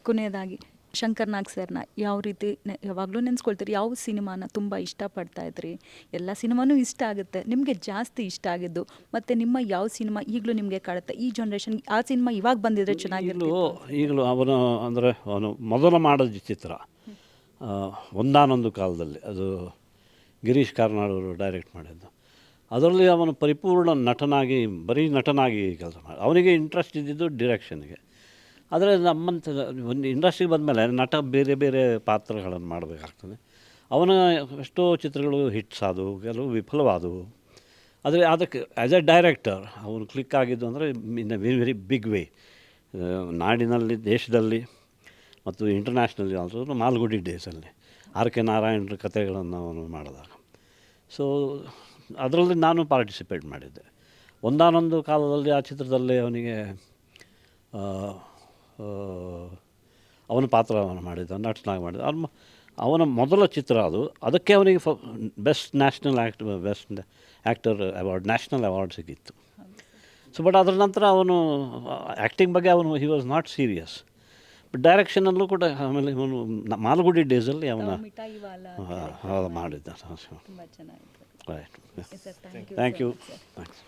ಕೊನೆಯದಾಗಿ ಶಂಕರ್ ನಾಗ್ ಸರ್ನ ಯಾವ ರೀತಿ ಯಾವಾಗಲೂ ನೆನೆಸ್ಕೊಳ್ತೀರಿ? ಯಾವ ಸಿನಿಮಾನ ತುಂಬ ಇಷ್ಟಪಡ್ತಾ ಇದ್ರಿ? ಎಲ್ಲ ಸಿನಿಮಾನೂ ಇಷ್ಟ ಆಗುತ್ತೆ, ನಿಮಗೆ ಜಾಸ್ತಿ ಇಷ್ಟ ಆಗಿದ್ದು ಮತ್ತು ನಿಮ್ಮ ಯಾವ ಸಿನಿಮಾ ಈಗಲೂ ನಿಮಗೆ ಕಾಡುತ್ತೆ ಈ ಜನ್ರೇಷನ್ ಆ ಸಿನಿಮಾ ಇವಾಗ ಬಂದಿದ್ರೆ ಚೆನ್ನಾಗಿರ್ತಿತ್ತು? ಈಗಲೂ ಅವನು ಅಂದರೆ ಅವನು ಮೊದಲು ಮಾಡಿದ ಚಿತ್ರ ಒಂದಾನೊಂದು ಕಾಲದಲ್ಲಿ, ಅದು ಗಿರೀಶ್ ಕಾರ್ನಾಡ್ ಅವರು ಡೈರೆಕ್ಟ್ ಮಾಡಿದ್ದು. ಅದರಲ್ಲಿ ಅವನು ಪರಿಪೂರ್ಣ ನಟನಾಗಿ, ಬರೀ ನಟನಾಗಿ ಕೆಲಸ ಮಾಡಿ, ಅವನಿಗೆ ಇಂಟ್ರೆಸ್ಟ್ ಇದ್ದಿದ್ದು ಡಿರೆಕ್ಷನ್ಗೆ. ಆದರೆ ನಮ್ಮಂಥ ಒಂದು ಇಂಡಸ್ಟ್ರಿಗೆ ಬಂದಮೇಲೆ ನಟ ಬೇರೆ ಬೇರೆ ಪಾತ್ರಗಳನ್ನು ಮಾಡಬೇಕಾಗ್ತದೆ. ಅವನ ಎಷ್ಟೋ ಚಿತ್ರಗಳು ಹಿಟ್ಸ್ ಆದವು, ಕೆಲವು ವಿಫಲವಾದವು. ಆದರೆ ಅದಕ್ಕೆ ಆ್ಯಸ್ ಎ ಡೈರೆಕ್ಟರ್ ಅವನು ಕ್ಲಿಕ್ ಆಗಿದ್ದು ಅಂದರೆ in a very very big way, ನಾಡಿನಲ್ಲಿ, ದೇಶದಲ್ಲಿ ಮತ್ತು ಇಂಟರ್ನ್ಯಾಷನಲಿ ಆಲ್ಸೋ. ಮಾಲ್ಗುಡಿ ಡೇಸಲ್ಲಿ ಆರ್ ಕೆ ನಾರಾಯಣರ ಕಥೆಗಳನ್ನು ಅವನು ಮಾಡಿದಾಗ, ಸೊ ಅದರಲ್ಲಿ ನಾನು ಪಾರ್ಟಿಸಿಪೇಟ್ ಮಾಡಿದ್ದೆ. ಒಂದಾನೊಂದು ಕಾಲದಲ್ಲಿ ಆ ಚಿತ್ರದಲ್ಲಿ ಅವನಿಗೆ ಅವನ ಪಾತ್ರವನ್ನು ಮಾಡಿದ್ದ, ನಟನಾಗಿ ಮಾಡಿದ. ಅವನ ಮೊದಲ ಚಿತ್ರ ಅದು. ಅದಕ್ಕೆ ಅವನಿಗೆ best national actor award, national award ಸಿಕ್ಕಿತ್ತು. ಸೊ ಬಟ್ ಅದರ ನಂತರ ಅವನು ಆ್ಯಕ್ಟಿಂಗ್ ಬಗ್ಗೆ ಅವನು he was not serious. But ಡೈರೆಕ್ಷನಲ್ಲೂ ಕೂಡ ಆಮೇಲೆ ಇವನು ಮಾಲ್ಗುಡಿ ಡೇಸಲ್ಲಿ ಅವನ ಮಾಡಿದ್ದ. ತುಂಬ ಚೆನ್ನಾಗಿತ್ತು. Right, thank you. ಥ್ಯಾಂಕ್ಸ್.